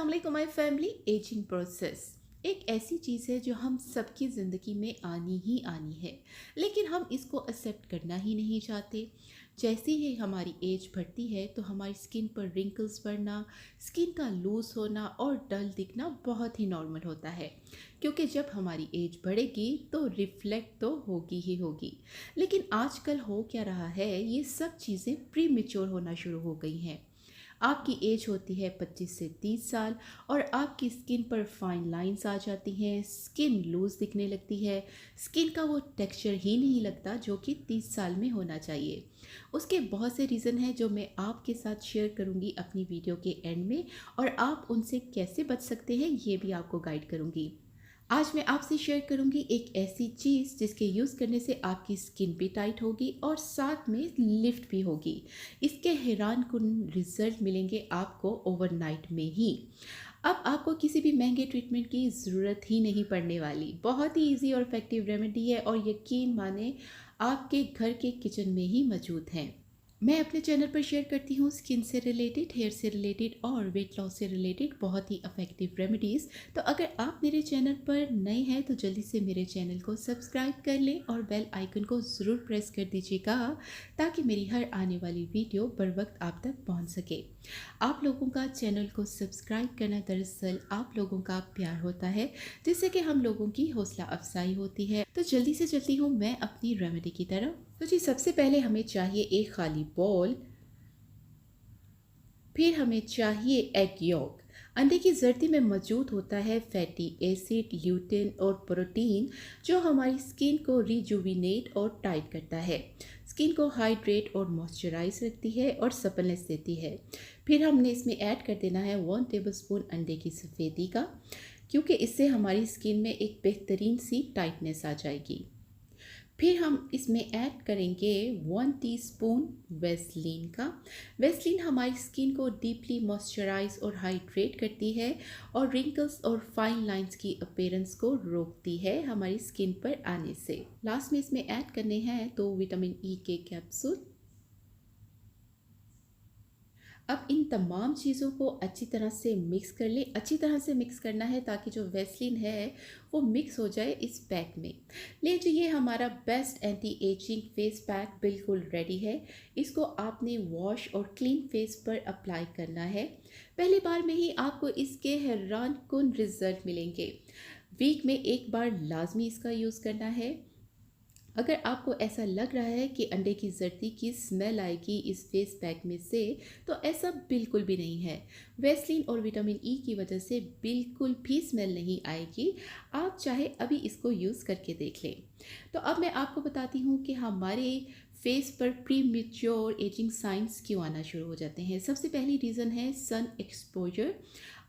अस्सलाम वालेकुम my family. Ageing process एक ऐसी चीज़ है जो हम सबकी ज़िंदगी में आनी ही आनी है, लेकिन हम इसको एक्सेप्ट करना ही नहीं चाहते। जैसे ही हमारी एज बढ़ती है तो हमारी स्किन पर रिंकल्स पड़ना, स्किन का लूज होना और डल दिखना बहुत ही नॉर्मल होता है, क्योंकि जब हमारी एज बढ़ेगी तो रिफ्लेक्ट तो होगी ही होगी। लेकिन आजकल हो क्या रहा है, ये सब चीज़ें प्री मेच्योर होना शुरू हो गई हैं। आपकी एज होती है 25 से 30 साल और आपकी स्किन पर फाइन लाइंस आ जाती हैं, स्किन लूज दिखने लगती है, स्किन का वो टेक्सचर ही नहीं लगता जो कि 30 साल में होना चाहिए। उसके बहुत से रीज़न हैं जो मैं आपके साथ शेयर करूंगी अपनी वीडियो के एंड में, और आप उनसे कैसे बच सकते हैं ये भी आपको गाइड करूंगी। आज मैं आपसे शेयर करूंगी एक ऐसी चीज़ जिसके यूज़ करने से आपकी स्किन भी टाइट होगी और साथ में लिफ्ट भी होगी। इसके हैरान कुन रिजल्ट मिलेंगे आपको ओवरनाइट में ही। अब आपको किसी भी महंगे ट्रीटमेंट की ज़रूरत ही नहीं पड़ने वाली। बहुत ही इजी और इफ़ेक्टिव रेमेडी है और यकीन माने आपके घर के किचन में ही मौजूद हैं। मैं अपने चैनल पर शेयर करती हूँ स्किन से रिलेटेड, हेयर से रिलेटेड और वेट लॉस से रिलेटेड बहुत ही इफ़ेक्टिव रेमेडीज़। तो अगर आप मेरे चैनल पर नए हैं तो जल्दी से मेरे चैनल को सब्सक्राइब कर लें और बेल आइकन को ज़रूर प्रेस कर दीजिएगा, ताकि मेरी हर आने वाली वीडियो बर वक्त आप तक पहुँच सके। आप लोगों का चैनल को सब्सक्राइब करना दरअसल आप लोगों का प्यार होता है, जिससे कि हम लोगों की हौसला अफजाई होती है। तो जल्दी से चलती हूँ मैं अपनी रेमेडी की तरफ। तो जी, सबसे पहले हमें चाहिए एक खाली बॉल, फिर हमें चाहिए एग यॉक। अंडे की जर्दी में मौजूद होता है फैटी एसिड, ल्यूटिन और प्रोटीन, जो हमारी स्किन को रिजुविनेट और टाइट करता है, स्किन को हाइड्रेट और मॉइस्चराइज रखती है और सपलनेस देती है। फिर हमने इसमें ऐड कर देना है 1 टेबलस्पून अंडे की सफ़ेदी का, क्योंकि इससे हमारी स्किन में एक बेहतरीन सी टाइटनेस आ जाएगी। फिर हम इसमें ऐड करेंगे 1 टीस्पून वेस्लीन का। वेस्लीन हमारी स्किन को डीपली मॉइस्चराइज और हाइड्रेट करती है और रिंकल्स और फाइन लाइंस की अपीयरेंस को रोकती है हमारी स्किन पर आने से। लास्ट में इसमें ऐड करने हैं तो विटामिन ई के कैप्सूल। अब इन तमाम चीज़ों को अच्छी तरह से मिक्स कर ले। अच्छी तरह से मिक्स करना है ताकि जो वेस्लिन है वो मिक्स हो जाए इस पैक में। लीजिए, ये हमारा best anti ageing face pack बिल्कुल रेडी है। इसको आपने वॉश और क्लीन फेस पर अप्लाई करना है। पहली बार में ही आपको इसके हैरान कुन रिजल्ट मिलेंगे। वीक में एक बार लाजमी इसका यूज़ करना है। अगर आपको ऐसा लग रहा है कि अंडे की जर्दी की स्मेल आएगी इस फेस पैक में से, तो ऐसा बिल्कुल भी नहीं है। वेस्लिन और विटामिन ई की वजह से बिल्कुल भी स्मेल नहीं आएगी। आप चाहे अभी इसको यूज़ करके देख लें। तो अब मैं आपको बताती हूँ कि हमारे फेस पर प्री मेच्योर एजिंग साइंस क्यों आना शुरू हो जाते हैं। सबसे पहली रीज़न है सन एक्सपोजर।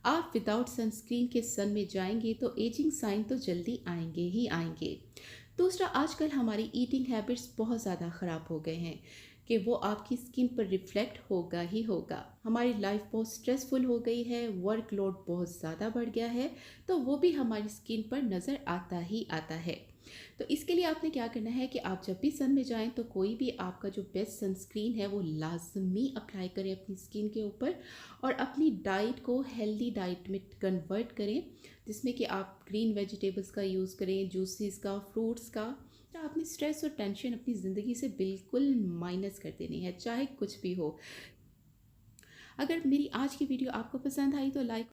आप विदाउट सनस्क्रीन के सन में जाएंगे तो एजिंग साइन तो जल्दी आएंगे ही आएंगे। दूसरा, आजकल हमारी ईटिंग हैबिट्स बहुत ज़्यादा ख़राब हो गए हैं कि वो आपकी स्किन पर रिफ्लेक्ट होगा ही होगा। हमारी लाइफ बहुत स्ट्रेसफुल हो गई है, वर्कलोड बहुत ज़्यादा बढ़ गया है, तो वो भी हमारी स्किन पर नज़र आता ही आता है। तो इसके लिए आपने क्या करना है कि आप जब भी सन में जाएं तो कोई भी आपका जो बेस्ट सनस्क्रीन है वो लाजमी अप्लाई करें अपनी स्किन के ऊपर, और अपनी डाइट को हेल्दी डाइट में कन्वर्ट करें, जिसमें कि आप ग्रीन वेजिटेबल्स का यूज़ करें, जूसेस का, फ्रूट्स का। तो आपने स्ट्रेस और टेंशन अपनी ज़िंदगी से बिल्कुल माइनस कर देनी है, चाहे कुछ भी हो। अगर मेरी आज की वीडियो आपको पसंद आई तो लाइक